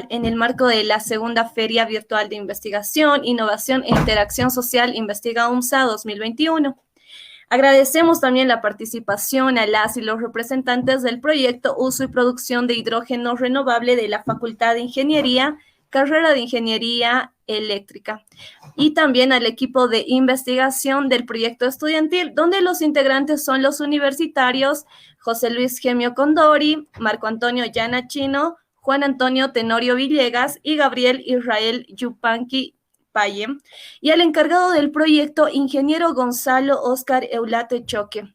en el marco de la segunda Feria Virtual de Investigación, Innovación e Interacción Social Investiga UMSA 2021. Agradecemos también la participación a las y los representantes del proyecto Uso y Producción de Hidrógeno Renovable de la Facultad de Ingeniería, carrera de Ingeniería Eléctrica, y también al equipo de investigación del proyecto estudiantil, donde los integrantes son los universitarios José Luis Gemio Condori, Marco Antonio Yanachino, Juan Antonio Tenorio Villegas y Gabriel Israel Yupanqui Paye, y al encargado del proyecto, ingeniero Gonzalo Oscar Eulate Choque.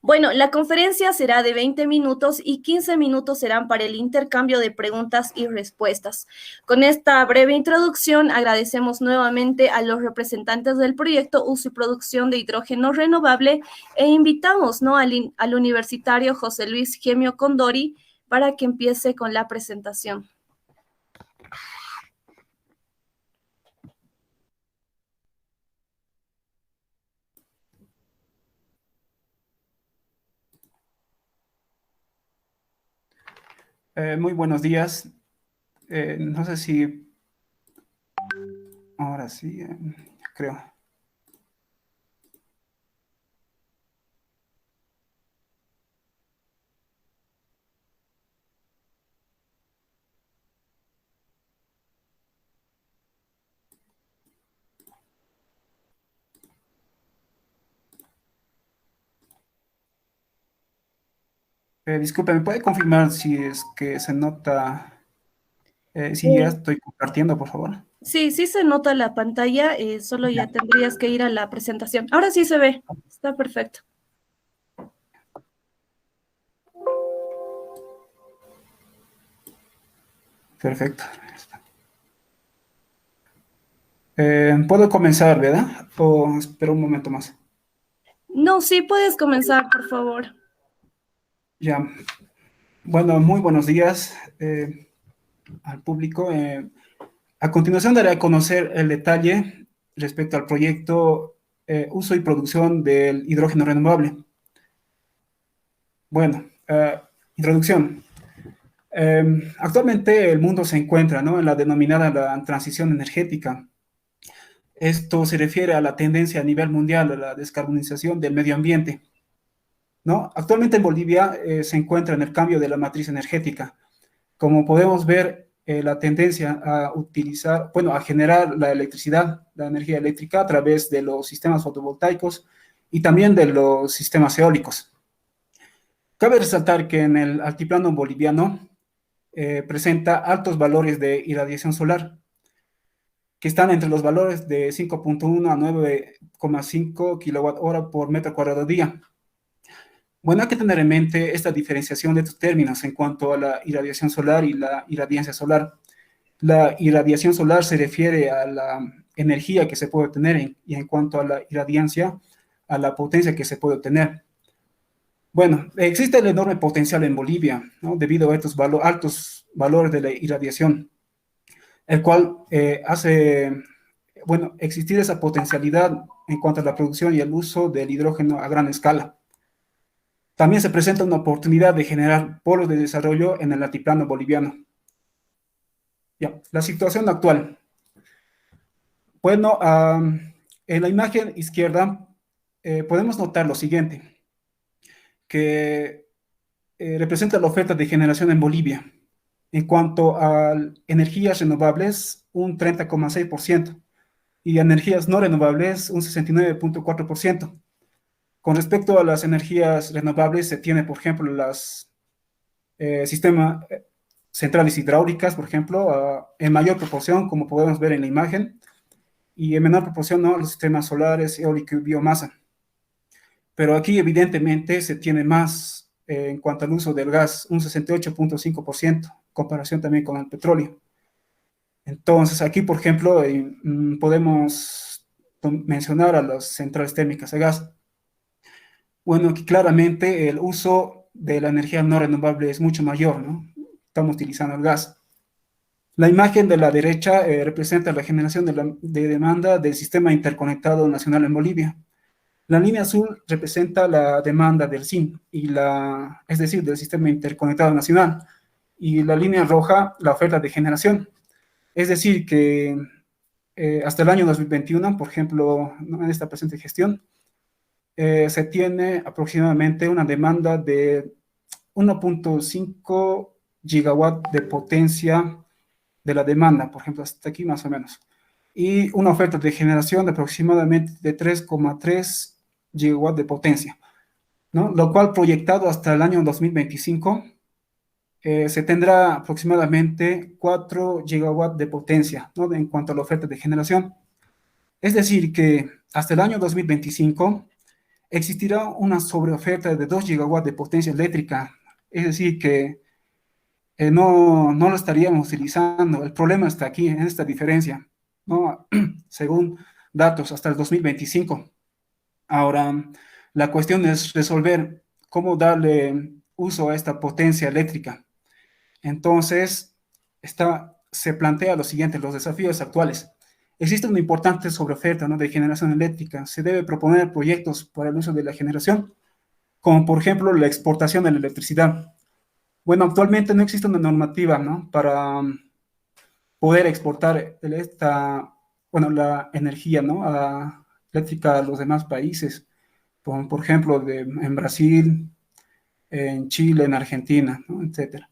Bueno, la conferencia será de 20 minutos y 15 minutos serán para el intercambio de preguntas y respuestas. Con esta breve introducción, agradecemos nuevamente a los representantes del proyecto Uso y Producción de Hidrógeno Renovable e invitamos, ¿no?, al universitario José Luis Gemio Condori para que empiece con la presentación. Muy buenos días. No sé si ahora sí, creo. Disculpe, ¿me puede confirmar si es que se nota, si ya estoy compartiendo, por favor? Sí, sí se nota la pantalla, solo ya tendrías que ir a la presentación. Ahora sí se ve, está perfecto. Perfecto. ¿Puedo comenzar, verdad? ¿O espero un momento más? No, sí puedes comenzar, por favor. Ya. Bueno, muy buenos días al público. A continuación daré a conocer el detalle respecto al proyecto Uso y Producción del Hidrógeno Renovable. Bueno, introducción. Actualmente el mundo se encuentra, ¿no?, en la denominada la transición energética. Esto se refiere a la tendencia a nivel mundial a la descarbonización del medio ambiente, ¿no? Actualmente en Bolivia se encuentra en el cambio de la matriz energética. Como podemos ver, la tendencia a utilizar, bueno, a generar la electricidad, la energía eléctrica a través de los sistemas fotovoltaicos y también de los sistemas eólicos. Cabe resaltar que en el altiplano boliviano presenta altos valores de irradiación solar, que están entre los valores de 5.1 a 9,5 kWh por metro cuadrado día. Bueno, hay que tener en mente esta diferenciación de estos términos en cuanto a la irradiación solar y la irradiancia solar. La irradiación solar se refiere a la energía que se puede obtener y en cuanto a la irradiancia, a la potencia que se puede obtener. Bueno, existe el enorme potencial en Bolivia, ¿no?, debido a estos altos valores de la irradiación, el cual hace, bueno, existir esa potencialidad en cuanto a la producción y el uso del hidrógeno a gran escala. También se presenta una oportunidad de generar polos de desarrollo en el altiplano boliviano. Ya, la situación actual. Bueno, en la imagen izquierda podemos notar lo siguiente, que representa la oferta de generación en Bolivia. En cuanto a energías renovables, un 30,6%, y energías no renovables, un 69,4%. Con respecto a las energías renovables, se tiene, por ejemplo, las sistemas centrales hidráulicas, por ejemplo, en mayor proporción, como podemos ver en la imagen, y en menor proporción, ¿no?, los sistemas solares, eólico y biomasa. Pero aquí, evidentemente, se tiene más en cuanto al uso del gas, un 68,5%, comparación también con el petróleo. Entonces, aquí, por ejemplo, podemos mencionar a las centrales térmicas de gas. Bueno, aquí claramente el uso de la energía no renovable es mucho mayor, ¿no? Estamos utilizando el gas. La imagen de la derecha representa la generación de demanda del Sistema Interconectado Nacional en Bolivia. La línea azul representa la demanda del SIN, es decir, del Sistema Interconectado Nacional. y la línea roja la oferta de generación. Es decir, que hasta el año 2021, por ejemplo, ¿no? En esta presente gestión, se tiene aproximadamente una demanda de 1.5 gigawatt de potencia de la demanda, por ejemplo, hasta aquí más o menos. Y una oferta de generación de aproximadamente de 3,3 gigawatt de potencia, ¿no? Lo cual proyectado hasta el año 2025 se tendrá aproximadamente 4 gigawatts de potencia, ¿no? En cuanto a la oferta de generación. Es decir, que hasta el año 2025 existirá una sobreoferta de 2 gigawatts de potencia eléctrica. Es decir, que no lo estaríamos utilizando. El problema está aquí, en esta diferencia, ¿no? Según datos hasta el 2025. Ahora, la cuestión es resolver cómo darle uso a esta potencia eléctrica. Entonces, se plantea lo siguiente, los desafíos actuales. Existe una importante sobreoferta, ¿no? De generación eléctrica. Se debe proponer proyectos para el uso de la generación, como por ejemplo la exportación de la electricidad. Bueno, actualmente no existe una normativa, ¿no? Para poder exportar la energía, ¿no? Eléctrica a los demás países, por ejemplo, en Brasil, en Chile, en Argentina, ¿no? Etcétera.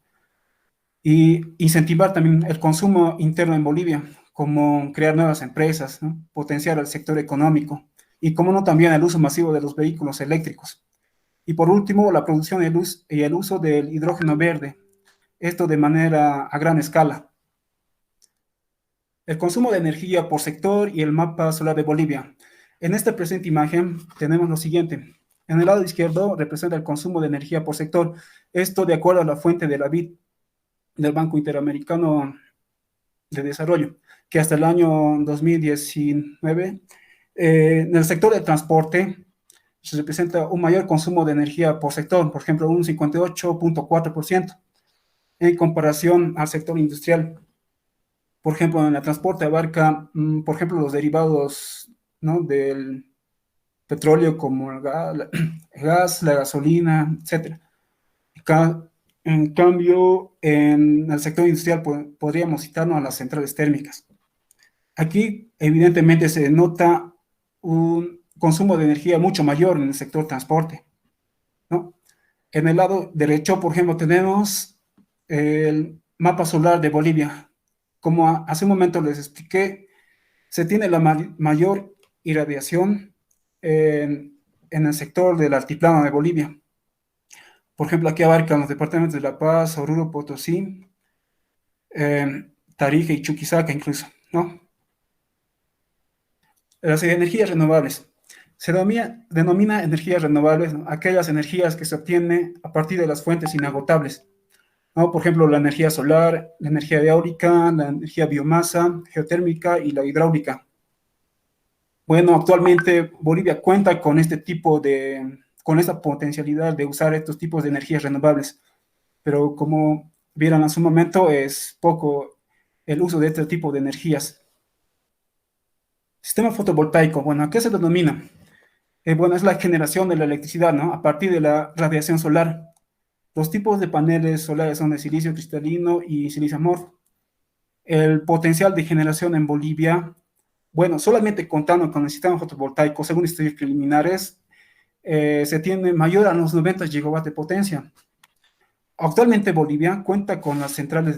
Y incentivar también el consumo interno en Bolivia, como crear nuevas empresas, ¿no? Potenciar el sector económico y, como no, también el uso masivo de los vehículos eléctricos. Y por último, la producción y el uso del hidrógeno verde, esto de manera a gran escala. El consumo de energía por sector y el mapa solar de Bolivia. En esta presente imagen tenemos lo siguiente. En el lado izquierdo representa el consumo de energía por sector. Esto de acuerdo a la fuente de la BID, del Banco Interamericano de Desarrollo, que hasta el año 2019, en el sector del transporte, se representa un mayor consumo de energía por sector, por ejemplo, un 58.4%, en comparación al sector industrial. Por ejemplo, en el transporte abarca, por ejemplo, los derivados, ¿no? Del petróleo, como el gas, la gasolina, etc. En cambio, en el sector industrial podríamos citarnos a las centrales térmicas. Aquí, evidentemente, se nota un consumo de energía mucho mayor en el sector transporte, ¿no? En el lado derecho, por ejemplo, tenemos el mapa solar de Bolivia. Como hace un momento les expliqué, se tiene la mayor irradiación en el sector del altiplano de Bolivia. Por ejemplo, aquí abarcan los departamentos de La Paz, Oruro, Potosí, Tarija y Chuquisaca incluso, ¿no? Las energías renovables. Se denomina energías renovables, ¿no? Aquellas energías que se obtienen a partir de las fuentes inagotables, ¿no? Por ejemplo, la energía solar, la energía eólica, la energía biomasa, geotérmica y la hidráulica. Bueno, actualmente Bolivia cuenta con con esta potencialidad de usar estos tipos de energías renovables, pero como vieron hace un momento, es poco el uso de este tipo de energías. Sistema fotovoltaico, bueno, ¿a qué se denomina? Bueno, es la generación de la electricidad, ¿no? A partir de la radiación solar. Los tipos de paneles solares son de silicio cristalino y silicio amorfo. El potencial de generación en Bolivia, bueno, solamente contando con el sistema fotovoltaico, según estudios preliminares, se tiene mayor a los 90 gigawatts de potencia. Actualmente Bolivia cuenta con las centrales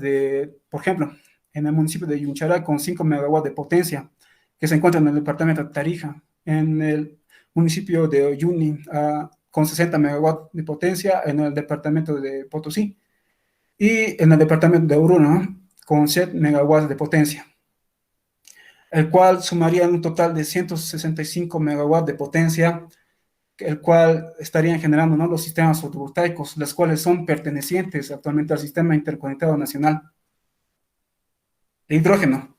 por ejemplo, en el municipio de Yunchara con 5 megawatts de potencia, que se encuentra en el departamento de Tarija, en el municipio de Uyuni, con 60 megawatts de potencia en el departamento de Potosí, y en el departamento de Oruro, ¿no? Con 7 megawatts de potencia, el cual sumaría un total de 165 megawatts de potencia, el cual estarían generando, ¿no? Los sistemas fotovoltaicos, los cuales son pertenecientes actualmente al Sistema Interconectado Nacional. El hidrógeno.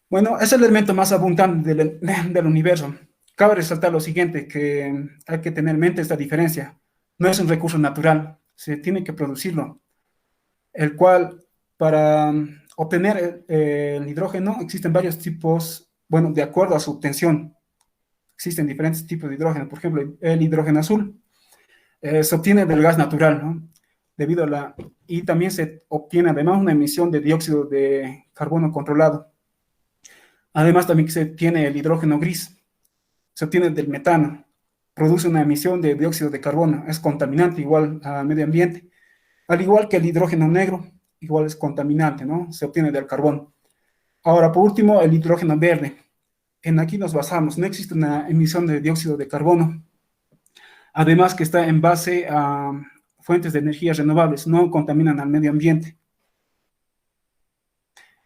Bueno, es el elemento más abundante del universo. Cabe resaltar lo siguiente, que hay que tener en mente esta diferencia. No es un recurso natural, se tiene que producirlo, el cual para obtener el hidrógeno existen varios tipos, bueno, de acuerdo a su obtención. Existen diferentes tipos de hidrógeno. Por ejemplo, el hidrógeno azul se obtiene del gas natural, ¿no? y también se obtiene además una emisión de dióxido de carbono controlado. Además también se tiene el hidrógeno gris, se obtiene del metano, produce una emisión de dióxido de carbono, es contaminante igual al medio ambiente, al igual que el hidrógeno negro, igual es contaminante, ¿no? Se obtiene del carbón. Ahora, por último, el hidrógeno verde. En aquí nos basamos, no existe una emisión de dióxido de carbono, además que está en base a fuentes de energías renovables, no contaminan al medio ambiente.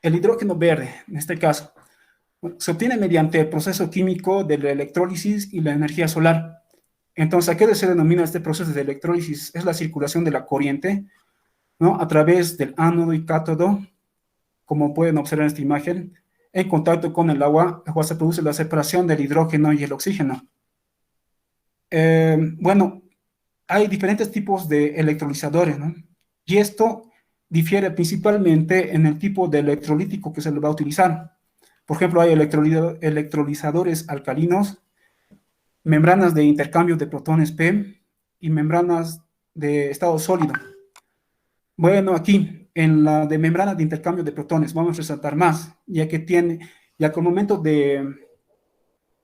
El hidrógeno verde, en este caso, se obtiene mediante el proceso químico de la electrólisis y la energía solar. Entonces, ¿a qué se denomina este proceso de electrólisis? Es la circulación de la corriente, ¿no? A través del ánodo y cátodo, como pueden observar en esta imagen, en contacto con el agua se produce la separación del hidrógeno y el oxígeno. Bueno, hay diferentes tipos de electrolizadores, ¿no? Y esto difiere principalmente en el tipo de electrolítico que se le va a utilizar. Por ejemplo, hay electrolizadores alcalinos, membranas de intercambio de protones P y membranas de estado sólido. Bueno, aquí, en la de membrana de intercambio de protones, vamos a resaltar más, ya que al momento de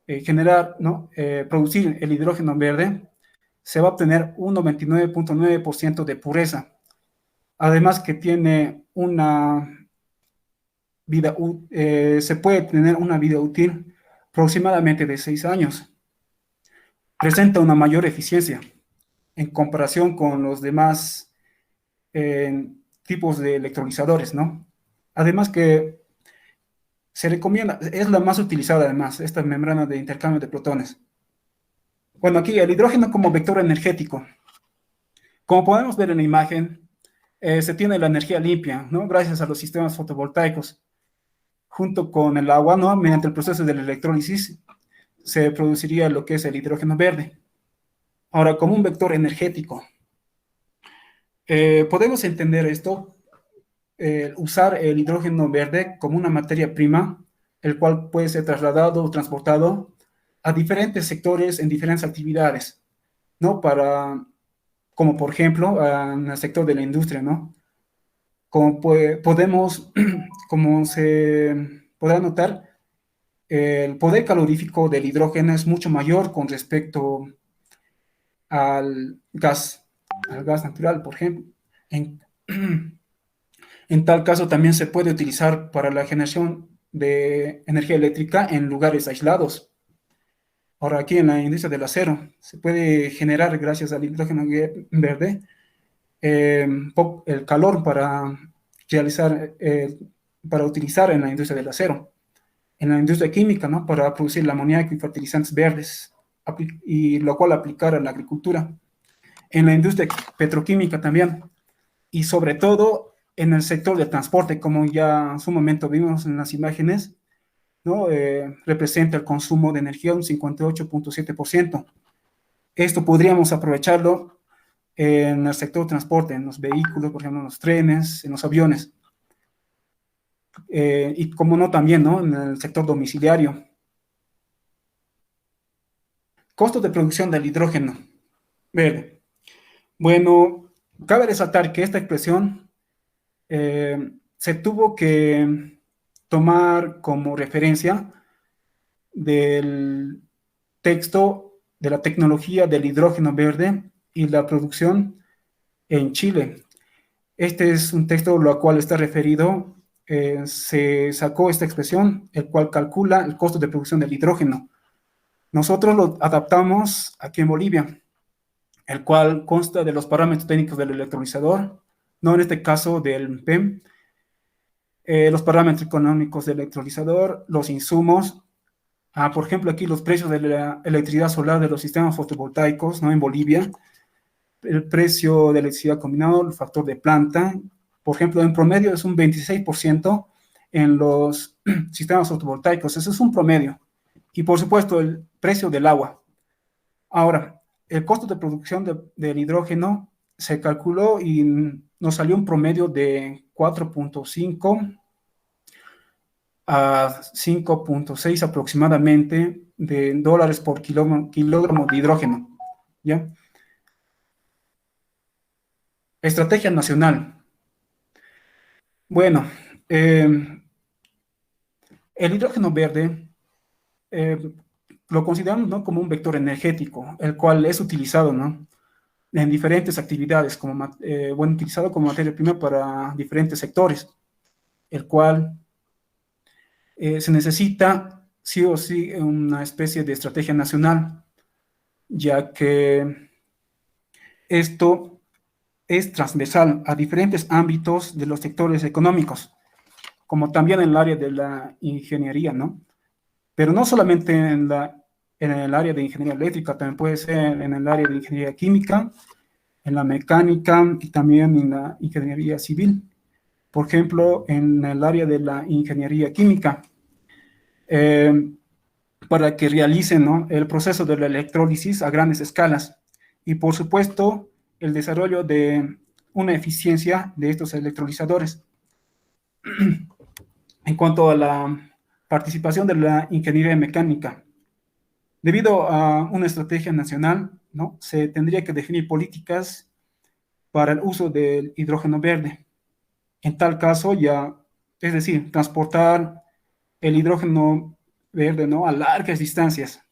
generar, ¿no? Producir el hidrógeno verde, se va a obtener un 99.9% de pureza. Además que tiene una vida, se puede tener una vida útil aproximadamente de 6 años. Presenta una mayor eficiencia en comparación con los demás tipos de electrolizadores, ¿no? Además que se recomienda, es la más utilizada además, esta membrana de intercambio de protones. Bueno, aquí el hidrógeno como vector energético. Como podemos ver en la imagen, se tiene la energía limpia, ¿no? Gracias a los sistemas fotovoltaicos. Junto con el agua, ¿no? Mediante el proceso de la electrólisis, se produciría lo que es el hidrógeno verde. Ahora, como un vector energético, podemos entender esto, usar el hidrógeno verde como una materia prima, el cual puede ser trasladado o transportado a diferentes sectores en diferentes actividades, ¿no? Como por ejemplo, en el sector de la industria, ¿no? Como se podrá notar, el poder calorífico del hidrógeno es mucho mayor con respecto al gas natural, por ejemplo. En tal caso, también se puede utilizar para la generación de energía eléctrica en lugares aislados. Ahora, aquí en la industria del acero, se puede generar, gracias al hidrógeno verde, el calor para utilizar en la industria del acero. En la industria química, ¿no? Para producir el amoníaco y fertilizantes verdes, y lo cual aplicar a la agricultura. En la industria petroquímica también, y sobre todo en el sector del transporte, como ya en su momento vimos en las imágenes, ¿no? Representa el consumo de energía un 58.7%. Esto podríamos aprovecharlo en el sector transporte, en los vehículos, por ejemplo, en los trenes, en los aviones. Y como no también, ¿no? En el sector domiciliario. Costos de producción del hidrógeno verde. Bueno, cabe resaltar que esta expresión se tuvo que tomar como referencia del texto de la tecnología del hidrógeno verde y la producción en Chile. Este es un texto lo cual está referido, se sacó esta expresión, el cual calcula el costo de producción del hidrógeno. Nosotros lo adaptamos aquí en Bolivia, el cual consta de los parámetros técnicos del electrolizador, no en este caso del PEM, los parámetros económicos del electrolizador, los insumos, por ejemplo aquí los precios de la electricidad solar de los sistemas fotovoltaicos, ¿no? En Bolivia, el precio de electricidad combinado, el factor de planta, por ejemplo, en promedio es un 26% en los sistemas fotovoltaicos, eso es un promedio. Y por supuesto el precio del agua. Ahora, el costo de producción del hidrógeno se calculó y nos salió un promedio de 4.5 a 5.6 aproximadamente de dólares por kilogramo de hidrógeno, ¿ya? Estrategia nacional. Bueno, el hidrógeno verde eh, lo consideramos, ¿no?, como un vector energético, el cual es utilizado, ¿no?, en diferentes actividades, bueno, utilizado como materia prima para diferentes sectores, el cual se necesita sí o sí una especie de estrategia nacional, ya que esto es transversal a diferentes ámbitos de los sectores económicos, como también en el área de la ingeniería, ¿no? Pero no solamente en el área de ingeniería eléctrica, también puede ser en el área de ingeniería química, en la mecánica y también en la ingeniería civil. Por ejemplo, en el área de la ingeniería química, eh, para que realicen, ¿no?, el proceso de la electrólisis a grandes escalas y, por supuesto, el desarrollo de una eficiencia de estos electrolizadores. En cuanto a la participación de la ingeniería mecánica, debido a una estrategia nacional, ¿no?, se tendría que definir políticas para el uso del hidrógeno verde. En tal caso, ya, es decir, transportar el hidrógeno verde, ¿no?, a largas distancias.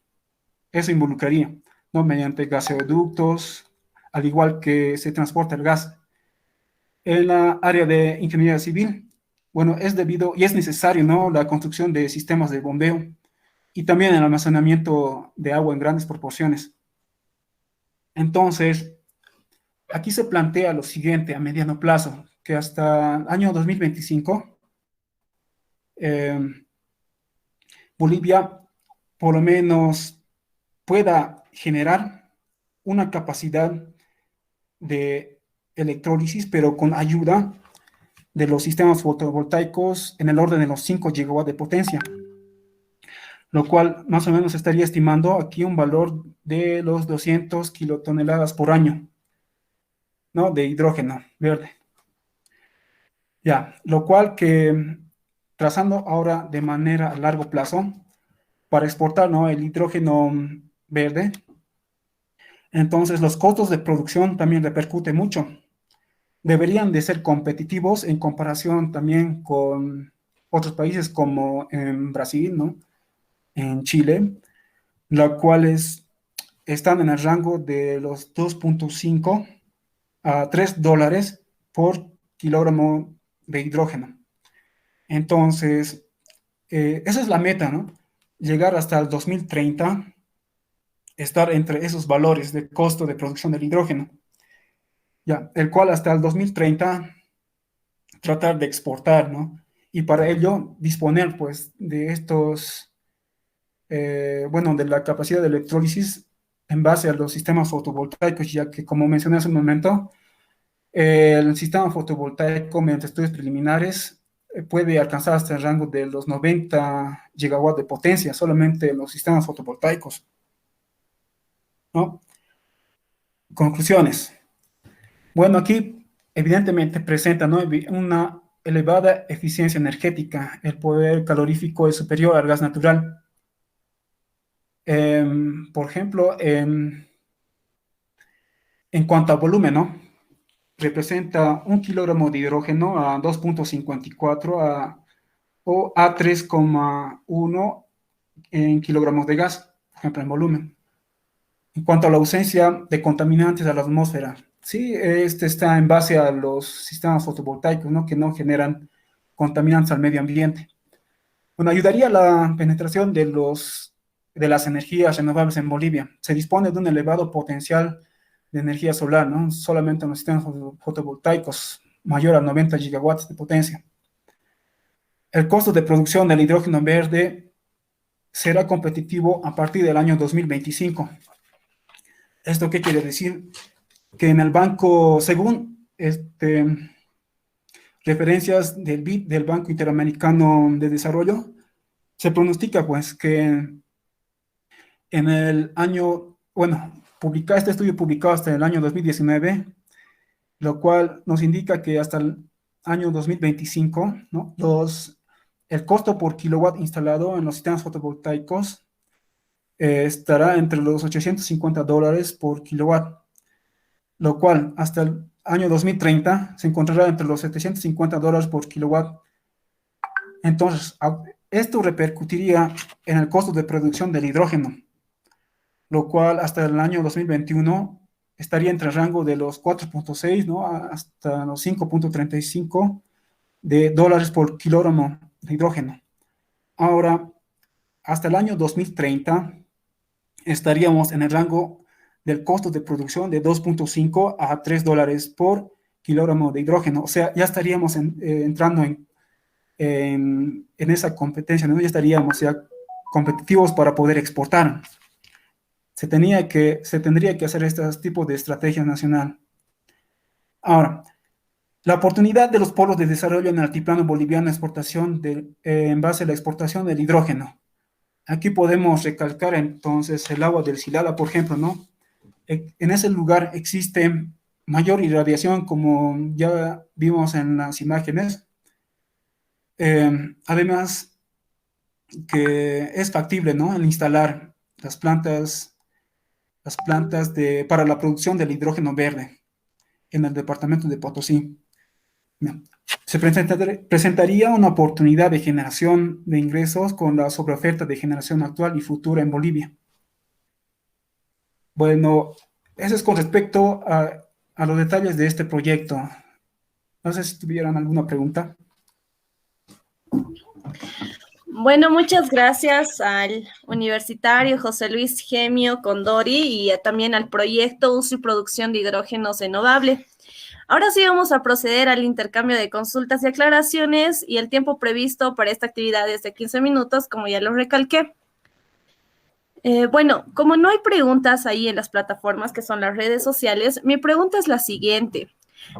Eso involucraría, ¿no?, mediante gaseoductos, al igual que se transporta el gas. En la área de ingeniería civil, bueno, es debido y es necesario, ¿no?, la construcción de sistemas de bombeo y también el almacenamiento de agua en grandes proporciones. Entonces, aquí se plantea lo siguiente a mediano plazo, que hasta el año 2025, eh, Bolivia por lo menos pueda generar una capacidad de electrólisis, pero con ayuda de los sistemas fotovoltaicos en el orden de los 5 gigawatts de potencia, lo cual más o menos estaría estimando aquí un valor de los 200 kilotoneladas por año, ¿no?, de hidrógeno verde. Ya, lo cual que trazando ahora de manera a largo plazo, para exportar, ¿no?, el hidrógeno verde, entonces los costos de producción también repercuten mucho. Deberían de ser competitivos en comparación también con otros países como en Brasil, ¿no?, en Chile, los cuales están en el rango de los 2.5 a $3 por kilogramo de hidrógeno. Entonces, esa es la meta, ¿no? Llegar hasta el 2030, estar entre esos valores de costo de producción del hidrógeno, ya, el cual hasta el 2030 tratar de exportar, ¿no? Y para ello disponer, pues, de estos, bueno, de la capacidad de electrólisis en base a los sistemas fotovoltaicos, ya que, como mencioné hace un momento, el sistema fotovoltaico, mediante estudios preliminares, puede alcanzar hasta el rango de los 90 gigawatts de potencia, solamente los sistemas fotovoltaicos, ¿no? Conclusiones. Bueno, aquí evidentemente presenta, ¿no?, una elevada eficiencia energética. El poder calorífico es superior al gas natural. Por ejemplo, en cuanto a volumen, ¿no?, representa un kilogramo de hidrógeno a 2.54 o a 3,1 en kilogramos de gas, por ejemplo, en volumen. En cuanto a la ausencia de contaminantes a la atmósfera, sí, este está en base a los sistemas fotovoltaicos, ¿no?, que no generan contaminantes al medio ambiente. Bueno, ayudaría a la penetración de las energías renovables en Bolivia. Se dispone de un elevado potencial de energía solar, ¿no?, solamente en los sistemas fotovoltaicos, mayor a 90 gigawatts de potencia. El costo de producción del hidrógeno verde será competitivo a partir del año 2025. ¿Esto qué quiere decir? Que en el banco, según referencias del BID, del Banco Interamericano de Desarrollo, se pronostica, pues, que en el año, bueno, este estudio publicado hasta el año 2019, lo cual nos indica que hasta el año 2025, ¿no?, el costo por kilowatt instalado en los sistemas fotovoltaicos estará entre los $850 por kilowatt, lo cual hasta el año 2030 se encontrará entre los $750 por kilowatt. Entonces, esto repercutiría en el costo de producción del hidrógeno, lo cual hasta el año 2021 estaría entre el rango de los 4.6, ¿no? Hasta los 5.35 de dólares por kilogramo de hidrógeno. Ahora, hasta el año 2030 estaríamos en el rango del costo de producción de 2.5 a $3 por kilogramo de hidrógeno. O sea, ya estaríamos entrando en esa competencia, ¿no? Ya estaríamos ya competitivos para poder exportar. Se tendría que hacer este tipo de estrategia nacional. Ahora, la oportunidad de los polos de desarrollo en el altiplano boliviano de exportación en base a la exportación del hidrógeno. Aquí podemos recalcar entonces el agua del Silala, por ejemplo, ¿no? En ese lugar existe mayor irradiación, como ya vimos en las imágenes. Además, que es factible, ¿no? El instalar las plantas para la producción del hidrógeno verde en el departamento de Potosí. Se presentaría una oportunidad de generación de ingresos con la sobreoferta de generación actual y futura en Bolivia. Bueno, eso es con respecto a los detalles de este proyecto. No sé si tuvieran alguna pregunta. Bueno, muchas gracias al universitario José Luis Gemio Condori y también al proyecto Uso y Producción de Hidrógenos Renovable. Ahora sí vamos a proceder al intercambio de consultas y aclaraciones y el tiempo previsto para esta actividad es de 15 minutos, como ya lo recalqué. Bueno, como no hay preguntas ahí en las plataformas que son las redes sociales, mi pregunta es la siguiente.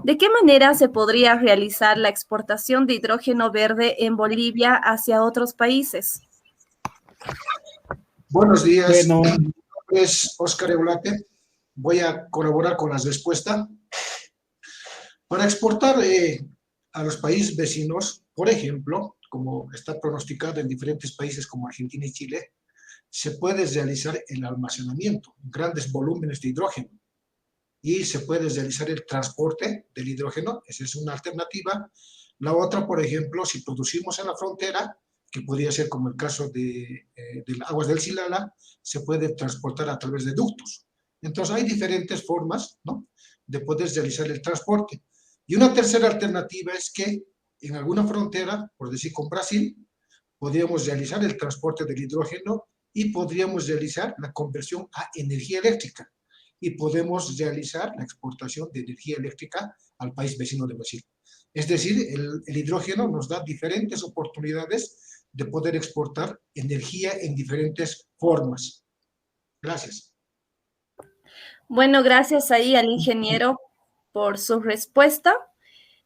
¿De qué manera se podría realizar la exportación de hidrógeno verde en Bolivia hacia otros países? Buenos días, Bueno, mi nombre es Óscar Eulate. Voy a colaborar con las respuestas. Para exportar a los países vecinos, por ejemplo, como está pronosticado en diferentes países como Argentina y Chile, se puede realizar el almacenamiento, grandes volúmenes de hidrógeno, y se puede realizar el transporte del hidrógeno, esa es una alternativa. La otra, por ejemplo, si producimos en la frontera, que podría ser como el caso de las aguas del Silala, se puede transportar a través de ductos. Entonces hay diferentes formas, ¿no?, de poder realizar el transporte. Y una tercera alternativa es que en alguna frontera, por decir con Brasil, podríamos realizar el transporte del hidrógeno y podríamos realizar la conversión a energía eléctrica y podemos realizar la exportación de energía eléctrica al país vecino de Brasil. Es decir, el hidrógeno nos da diferentes oportunidades de poder exportar energía en diferentes formas. Gracias. Bueno, gracias ahí al ingeniero por su respuesta.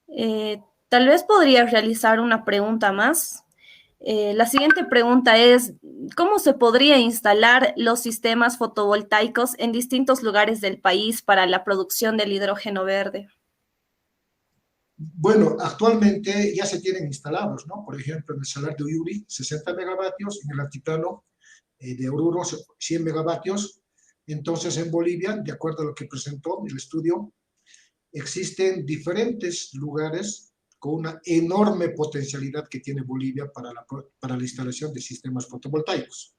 Tal vez podría realizar una pregunta más. La siguiente pregunta es, ¿cómo se podría instalar los sistemas fotovoltaicos en distintos lugares del país para la producción del hidrógeno verde? Bueno, actualmente ya se tienen instalados, ¿no? Por ejemplo, en el Salar de Uyuni, 60 megavatios, en el altiplano de Oruro, 100 megavatios. Entonces, en Bolivia, de acuerdo a lo que presentó el estudio, existen diferentes lugares con una enorme potencialidad que tiene Bolivia para la instalación de sistemas fotovoltaicos.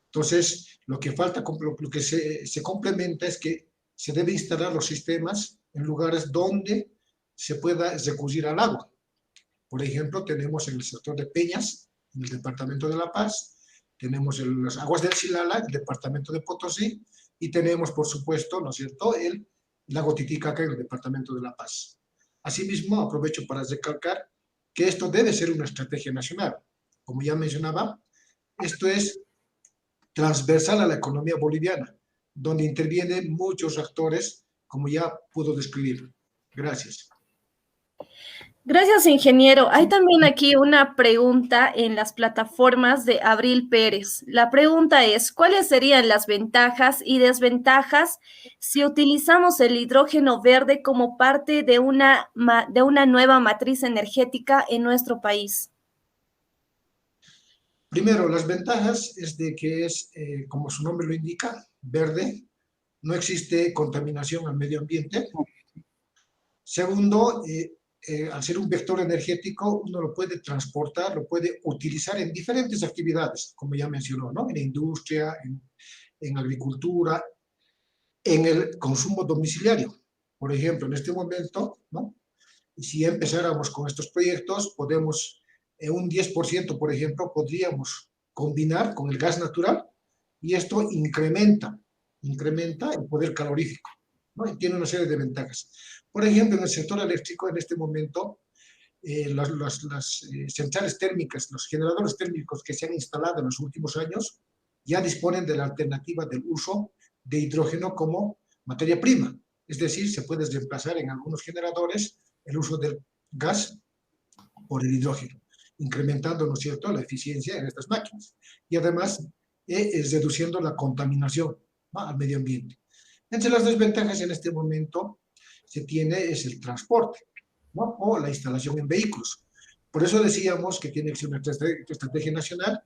Entonces, lo que falta, lo que se complementa es que se debe instalar los sistemas en lugares donde se pueda recurrir al agua. Por ejemplo, tenemos en el sector de Peñas, en el departamento de La Paz, tenemos las aguas del Silala, el departamento de Potosí, y tenemos, por supuesto, ¿no es cierto?, el lago Titicaca en el departamento de La Paz. Asimismo, aprovecho para recalcar que esto debe ser una estrategia nacional. Como ya mencionaba, esto es transversal a la economía boliviana, donde intervienen muchos actores, como ya pudo describir. Gracias. Gracias, ingeniero. Hay también aquí una pregunta en las plataformas de Abril Pérez. La pregunta es, ¿cuáles serían las ventajas y desventajas si utilizamos el hidrógeno verde como parte de una nueva matriz energética en nuestro país? Primero, las ventajas es de que es, como su nombre lo indica, verde, no existe contaminación al medio ambiente. Segundo, al ser un vector energético, uno lo puede transportar, lo puede utilizar en diferentes actividades, como ya mencionó, ¿no? En la industria, en agricultura, en el consumo domiciliario. Por ejemplo, en este momento, ¿no? Si empezáramos con estos proyectos, podemos, un 10%, por ejemplo, podríamos combinar con el gas natural y esto incrementa el poder calorífico, ¿no? Y tiene una serie de ventajas. Por ejemplo, en el sector eléctrico, en este momento, las centrales térmicas, los generadores térmicos que se han instalado en los últimos años, ya disponen de la alternativa del uso de hidrógeno como materia prima. Es decir, se puede reemplazar en algunos generadores el uso del gas por el hidrógeno, incrementando, ¿no es cierto?, la eficiencia en estas máquinas. Y además, reduciendo la contaminación, ¿no?, al medio ambiente. Entre las desventajas en este momento se tiene es el transporte, ¿no?, o la instalación en vehículos. Por eso decíamos que tiene que ser una estrategia nacional,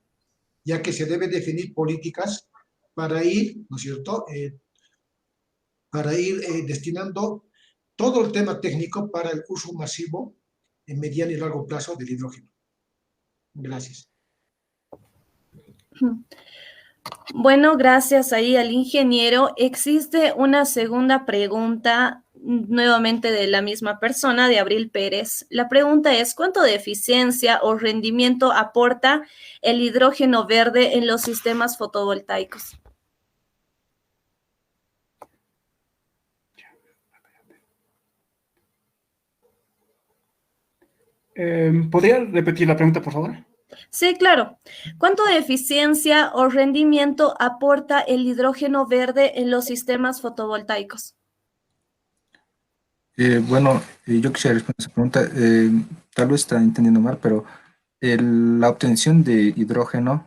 ya que se debe definir políticas para ir, ¿no es cierto?, para ir destinando todo el tema técnico para el uso masivo en mediano y largo plazo del hidrógeno. Gracias. Bueno, gracias ahí al ingeniero. Existe una segunda pregunta, nuevamente de la misma persona, de Abril Pérez. La pregunta es, ¿cuánto de eficiencia o rendimiento aporta el hidrógeno verde en los sistemas fotovoltaicos? ¿Podría repetir la pregunta, por favor? Sí, claro. ¿Cuánto de eficiencia o rendimiento aporta el hidrógeno verde en los sistemas fotovoltaicos? Bueno, yo quisiera responder a esa pregunta. Tal vez está entendiendo mal, pero la obtención de hidrógeno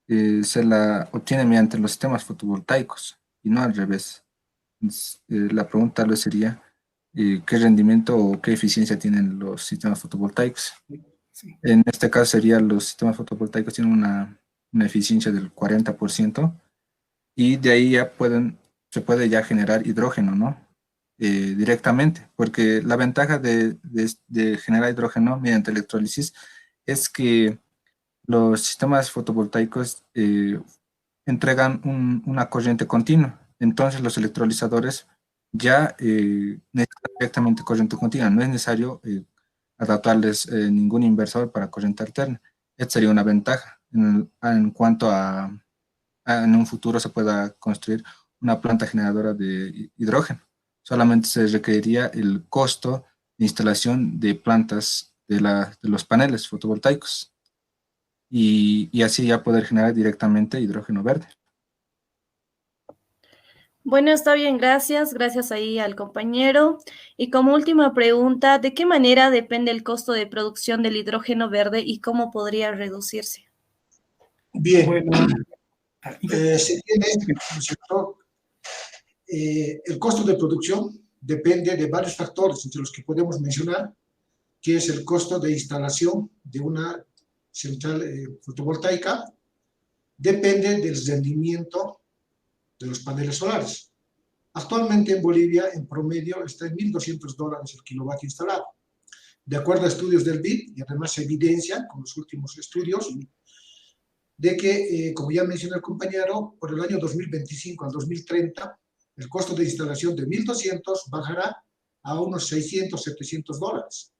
se la obtiene mediante los sistemas fotovoltaicos y no al revés. Entonces, la pregunta tal vez sería, ¿qué rendimiento o qué eficiencia tienen los sistemas fotovoltaicos? Sí. En este caso sería los sistemas fotovoltaicos tienen una eficiencia del 40% y de ahí ya se puede ya generar hidrógeno, ¿no? Directamente, porque la ventaja de generar hidrógeno mediante electrólisis es que los sistemas fotovoltaicos entregan una corriente continua. Entonces los electrolizadores ya necesitan directamente corriente continua. No es necesario adaptarles ningún inversor para corriente alterna. Esta sería una ventaja en cuanto en un futuro se pueda construir una planta generadora de hidrógeno. Solamente se requeriría el costo de instalación de plantas de los paneles fotovoltaicos y así ya poder generar directamente hidrógeno verde. Bueno, está bien, gracias. Gracias ahí al compañero. Y como última pregunta, ¿de qué manera depende el costo de producción del hidrógeno verde y cómo podría reducirse? Bien, Bueno, se tiene, ¿no es cierto?, el costo de producción depende de varios factores, entre los que podemos mencionar, que es el costo de instalación de una central fotovoltaica, depende del rendimiento de los paneles solares. Actualmente en Bolivia, en promedio, está en $1.200 el kilovatio instalado. De acuerdo a estudios del BID, y además se evidencia con los últimos estudios, de que, como ya mencionó el compañero, por el año 2025 al 2030, el costo de instalación de 1.200 bajará a unos $600, $700.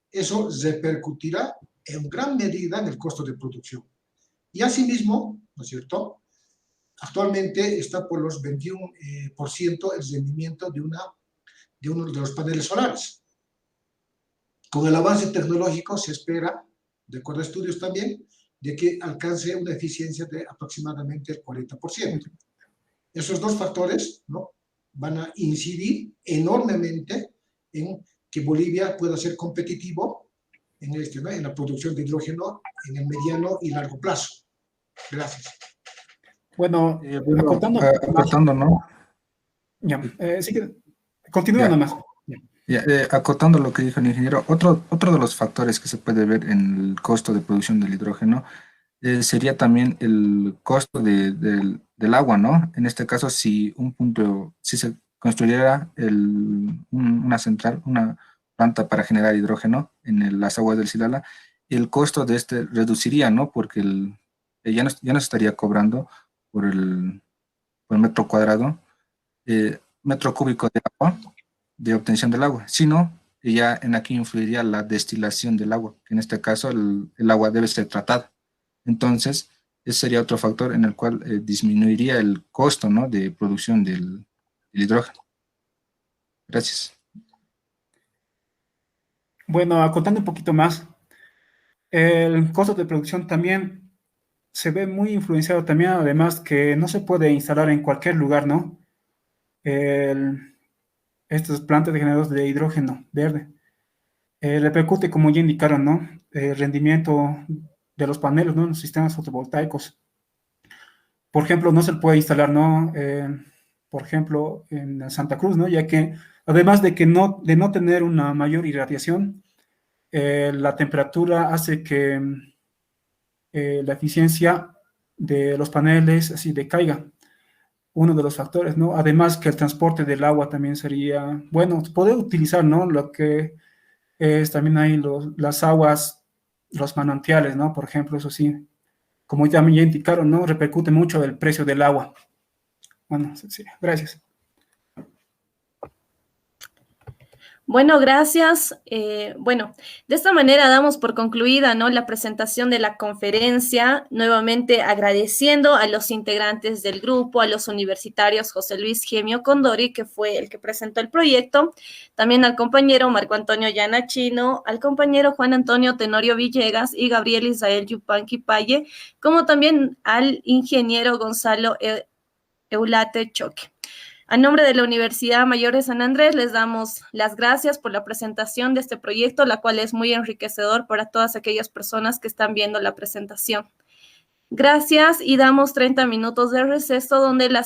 Eso repercutirá en gran medida en el costo de producción. Y asimismo, ¿no es cierto?, actualmente está por los 21% el rendimiento de uno de los paneles solares. Con el avance tecnológico se espera, de acuerdo a estudios también, de que alcance una eficiencia de aproximadamente el 40%. Esos dos factores, ¿no?, van a incidir enormemente en que Bolivia pueda ser competitivo ¿no?, en la producción de hidrógeno en el mediano y largo plazo. Gracias. bueno, Bueno, acotando, ¿no? Ya, sí que continúa Ya. nomás. Ya, acotando lo que dijo el ingeniero, otro de los factores que se puede ver en el costo de producción del hidrógeno sería también el costo del agua, ¿no? En este caso, si construyera una central, una planta para generar hidrógeno en las aguas del Silala, el costo de este reduciría, ¿no? Porque ya no se estaría cobrando por el metro cuadrado, metro cúbico de agua, de obtención del agua, sino ya en aquí influiría la destilación del agua, que en este caso el agua debe ser tratada. Entonces, ese sería otro factor en el cual disminuiría el costo, ¿no?, de producción del hidrógeno. Gracias. Bueno, acotando un poquito más, el costo de producción también se ve muy influenciado también, además que no se puede instalar en cualquier lugar, ¿no? Estas plantas de generadores de hidrógeno verde. Repercute, como ya indicaron, ¿no? El rendimiento de los paneles, ¿no?, en los sistemas fotovoltaicos. Por ejemplo, no se puede instalar, ¿no? Por ejemplo, en Santa Cruz, ¿no? Ya que, además de no tener una mayor irradiación, la temperatura hace que la eficiencia de los paneles así decaiga. Uno de los factores, ¿no? Además que el transporte del agua también sería, bueno, poder utilizar, ¿no?, lo que es también ahí las aguas, los manantiales, ¿no? Por ejemplo, eso sí, como también ya indicaron, ¿no?, repercute mucho el precio del agua. Bueno, sí, gracias. Bueno, gracias. Bueno, de esta manera damos por concluida, ¿no?, la presentación de la conferencia, nuevamente agradeciendo a los integrantes del grupo, a los universitarios José Luis Gemio Condori, que fue el que presentó el proyecto, también al compañero Marco Antonio Yanachino, al compañero Juan Antonio Tenorio Villegas y Gabriel Israel Yupanqui Paye, como también al ingeniero Gonzalo Eulate Choque. A nombre de la Universidad Mayor de San Andrés, les damos las gracias por la presentación de este proyecto, la cual es muy enriquecedor para todas aquellas personas que están viendo la presentación. Gracias y damos 30 minutos de receso donde las